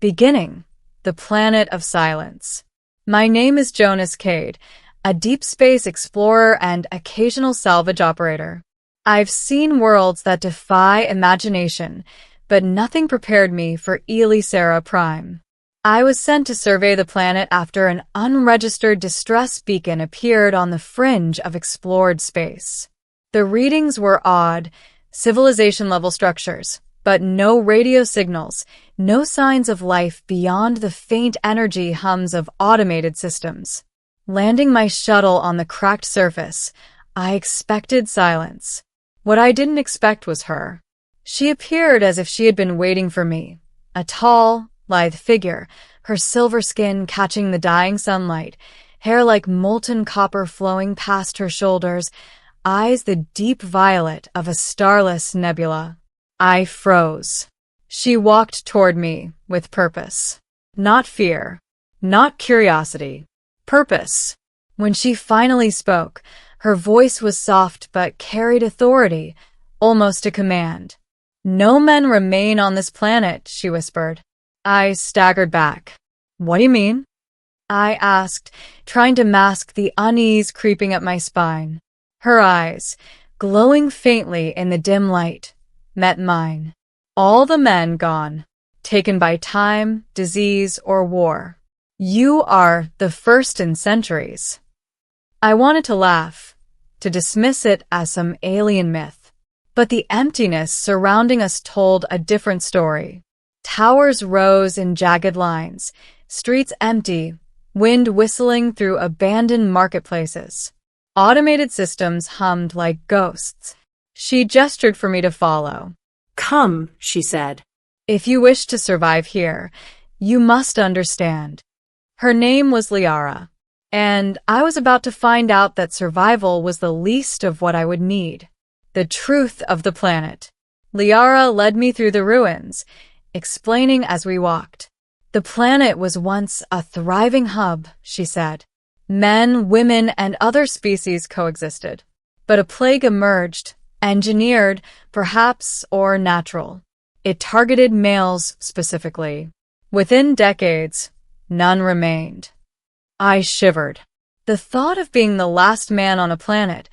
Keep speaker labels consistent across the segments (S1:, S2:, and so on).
S1: Beginning, the planet of silence. My name is Jonas Cade, a deep space explorer and occasional salvage operator. I've seen worlds that defy imagination, but nothing prepared me for Elysera Prime. I was sent to survey the planet after an unregistered distress beacon appeared on the fringe of explored space. The readings were odd, civilization-level structures, but no radio signals, no signs of life beyond the faint energy hums of automated systems. Landing my shuttle on the cracked surface, I expected silence. What I didn't expect was her. She appeared as if she had been waiting for me, a tall, lithe figure, her silver skin catching the dying sunlight, hair like molten copper flowing past her shoulders, eyes the deep violet of a starless nebula. I froze. She walked toward me with purpose. Not fear, not curiosity. Purpose. When she finally spoke, her voice was soft but carried authority, almost a command. "No men remain on this planet," she whispered. I staggered back. "What do you mean?" I asked, trying to mask the unease creeping up my spine. Her eyes, glowing faintly in the dim light, met mine. "All the men gone, taken by time, disease, or war. You are the first in centuries." I wanted to laugh, to dismiss it as some alien myth. But the emptiness surrounding us told a different story. Towers rose in jagged lines, streets empty, wind whistling through abandoned marketplaces. Automated systems hummed like ghosts. She gestured for me to follow.
S2: "Come," she said.
S1: "If you wish to survive here, you must understand." Her name was Liara, and I was about to find out that survival was the least of what I would need. The truth of the planet. Liara led me through the ruins, explaining as we walked. "The planet was once a thriving hub," she said. "Men, women, and other species coexisted. But a plague emerged, engineered, perhaps, or natural. It targeted males specifically. Within decades, none remained." I shivered. The thought of being the last man on a planet,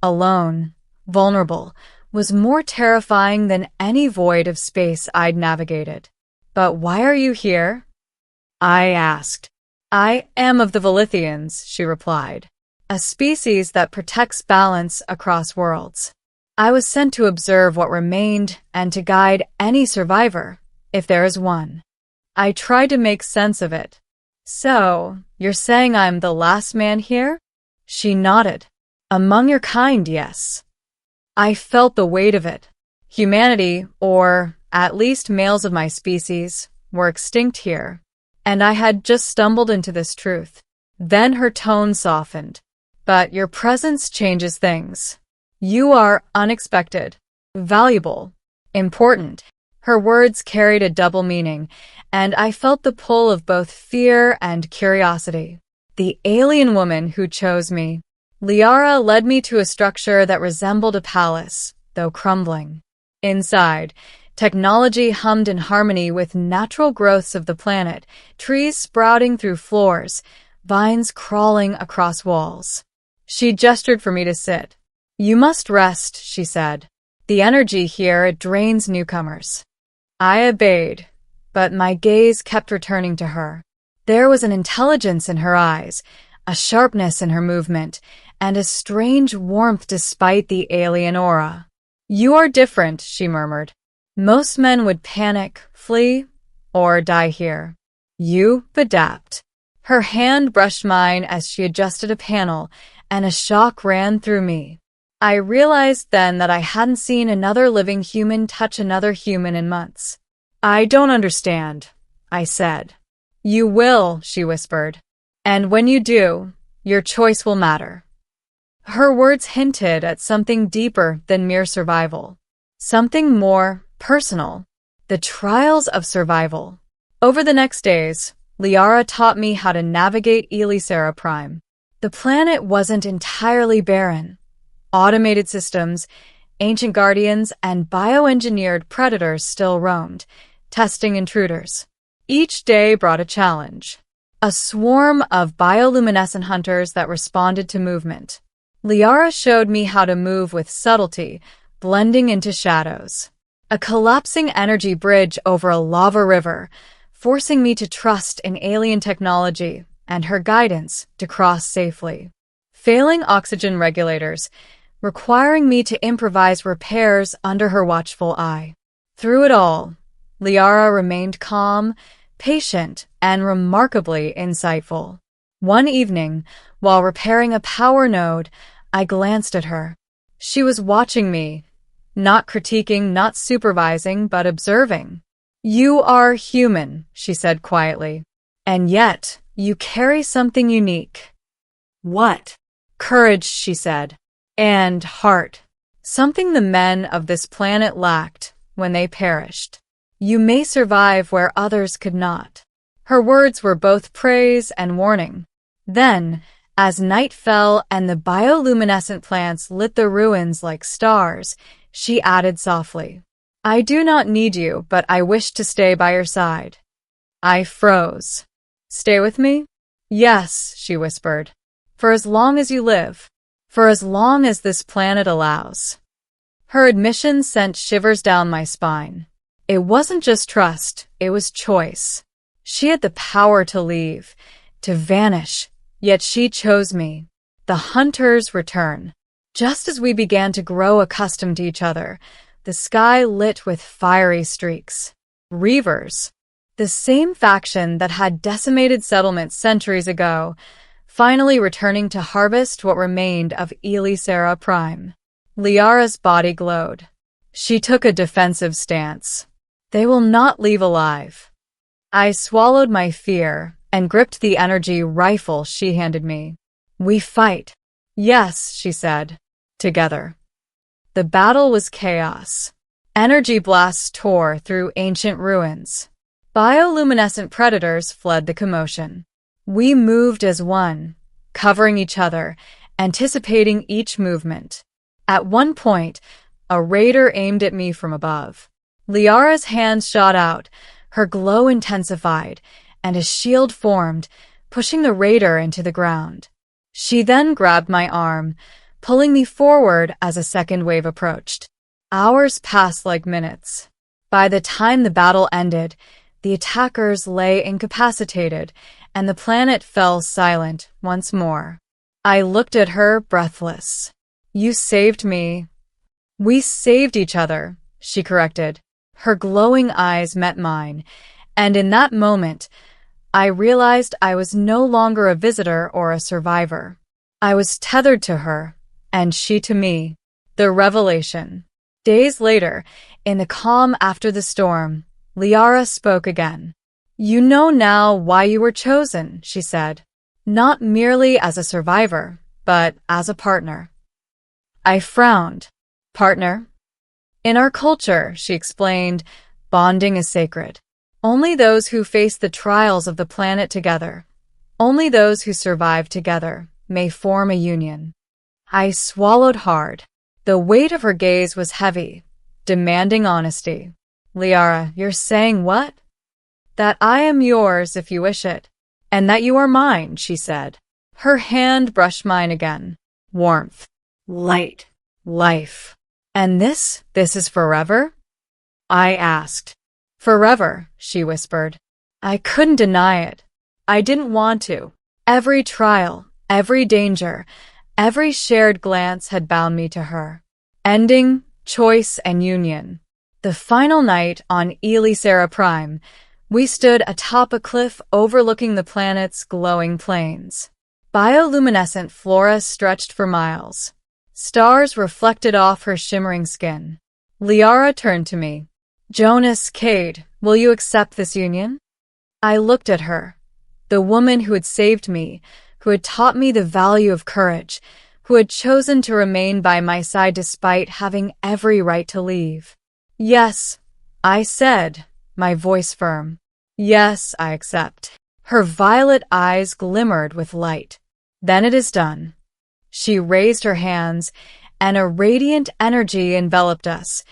S1: alone, vulnerable, was more terrifying than any void of space I'd navigated. "But why are you here?" I asked. "I am of the Velithians," she replied, "a species that protects balance across worlds. I was sent to observe what remained and to guide any survivor, if there is one." I tried to make sense of it. "So, you're saying I'm the last man here?" She nodded. "Among your kind, yes." I felt the weight of it. Humanity, or at least males of my species, were extinct here, and I had just stumbled into this truth. Then her tone softened. "But your presence changes things. You are unexpected, valuable, important." Her words carried a double meaning, and I felt the pull of both fear and curiosity. The alien woman who chose me. Liara led me to a structure that resembled a palace, though crumbling. Inside, technology hummed in harmony with natural growths of the planet, trees sprouting through floors, vines crawling across walls. She gestured for me to sit. "You must rest," she said. "The energy here drains newcomers." I obeyed, but my gaze kept returning to her. There was an intelligence in her eyes, a sharpness in her movement, and a strange warmth despite the alien aura. "You are different," she murmured. "Most men would panic, flee, or die here. You adapt." Her hand brushed mine as she adjusted a panel, and a shock ran through me. I realized then that I hadn't seen another living human touch another human in months. "I don't understand," I said. "You will," she whispered. "And when you do, your choice will matter." Her words hinted at something deeper than mere survival. Something more personal. The trials of survival. Over the next days, Liara taught me how to navigate Elysera Prime. The planet wasn't entirely barren. Automated systems, ancient guardians, and bioengineered predators still roamed, testing intruders. Each day brought a challenge. A swarm of bioluminescent hunters that responded to movement. Liara showed me how to move with subtlety, blending into shadows. A collapsing energy bridge over a lava river, forcing me to trust in alien technology and her guidance to cross safely. Failing oxygen regulators, requiring me to improvise repairs under her watchful eye. Through it all, Liara remained calm, patient, and remarkably insightful. One evening, while repairing a power node, I glanced at her. She was watching me, not critiquing, not supervising, but observing. "You are human," she said quietly, "and yet you carry something unique."
S2: What?
S1: "Courage," she said, "and heart. Something the men of this planet lacked when they perished. You may survive where others could not." Her words were both praise and warning. Then, as night fell and the bioluminescent plants lit the ruins like stars, she added softly, "I do not need you, but I wish to stay by your side." I froze. "Stay with me?" "Yes," she whispered. "For as long as you live. For as long as this planet allows." Her admission sent shivers down my spine. It wasn't just trust, it was choice. She had the power to leave, to vanish, yet she chose me. The hunters return. Just as we began to grow accustomed to each other, the sky lit with fiery streaks. Reavers, the same faction that had decimated settlements centuries ago, finally returning to harvest what remained of Elisera Prime. Liara's body glowed. She took a defensive stance. "They will not leave alive." I swallowed my fear and gripped the energy rifle she handed me. "We fight." "Yes," she said. "Together." The battle was chaos. Energy blasts tore through ancient ruins. Bioluminescent predators fled the commotion. We moved as one, covering each other, anticipating each movement. At one point, a raider aimed at me from above. Liara's hands shot out, her glow intensified, and a shield formed, pushing the raider into the ground. She then grabbed my arm, pulling me forward as a second wave approached. Hours passed like minutes. By the time the battle ended, the attackers lay incapacitated, and the planet fell silent once more. I looked at her, breathless. "You saved me." "We saved each other," she corrected. Her glowing eyes met mine, and in that moment, I realized I was no longer a visitor or a survivor. I was tethered to her, and she to me. The revelation. Days later, in the calm after the storm, Liara spoke again. "You know now why you were chosen," she said. "Not merely as a survivor, but as a partner." I frowned. "Partner?" "In our culture," she explained, "bonding is sacred. Only those who face the trials of the planet together, only those who survive together, may form a union." I swallowed hard. The weight of her gaze was heavy, demanding honesty. "Liara, you're saying what?" "That I am yours if you wish it, and that you are mine," she said. Her hand brushed mine again. Warmth.
S2: Light.
S1: Life. "And this is forever?" I asked. "Forever," she whispered. I couldn't deny it. I didn't want to. Every trial, every danger, every shared glance had bound me to her. Ending, choice, and union. The final night on Elisera Prime, we stood atop a cliff overlooking the planet's glowing plains. Bioluminescent flora stretched for miles. Stars reflected off her shimmering skin. Liara turned to me. "Jonas, Cade, will you accept this union?" I looked at her, the woman who had saved me, who had taught me the value of courage, who had chosen to remain by my side despite having every right to leave. "Yes," I said, my voice firm. "Yes, I accept." Her violet eyes glimmered with light. "Then it is done." She raised her hands, and a radiant energy enveloped us,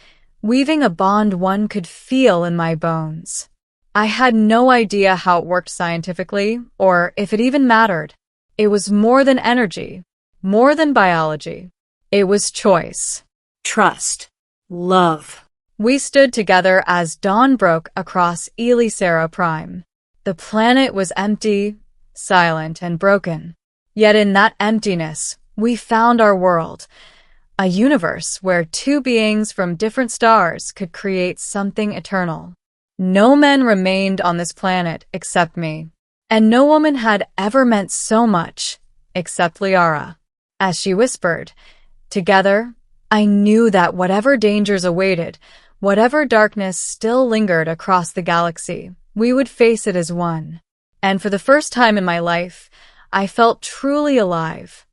S1: weaving a bond one could feel in my bones. I had no idea how it worked scientifically, or if it even mattered. It was more than energy, more than biology. It was choice.
S2: Trust. Love.
S1: We stood together as dawn broke across Elisera Prime. The planet was empty, silent, and broken. Yet in that emptiness, we found our world, a universe where two beings from different stars could create something eternal. No men remained on this planet except me, and no woman had ever meant so much except Liara. As she whispered, "Together," I knew that whatever dangers awaited, whatever darkness still lingered across the galaxy, we would face it as one. And for the first time in my life, I felt truly alive.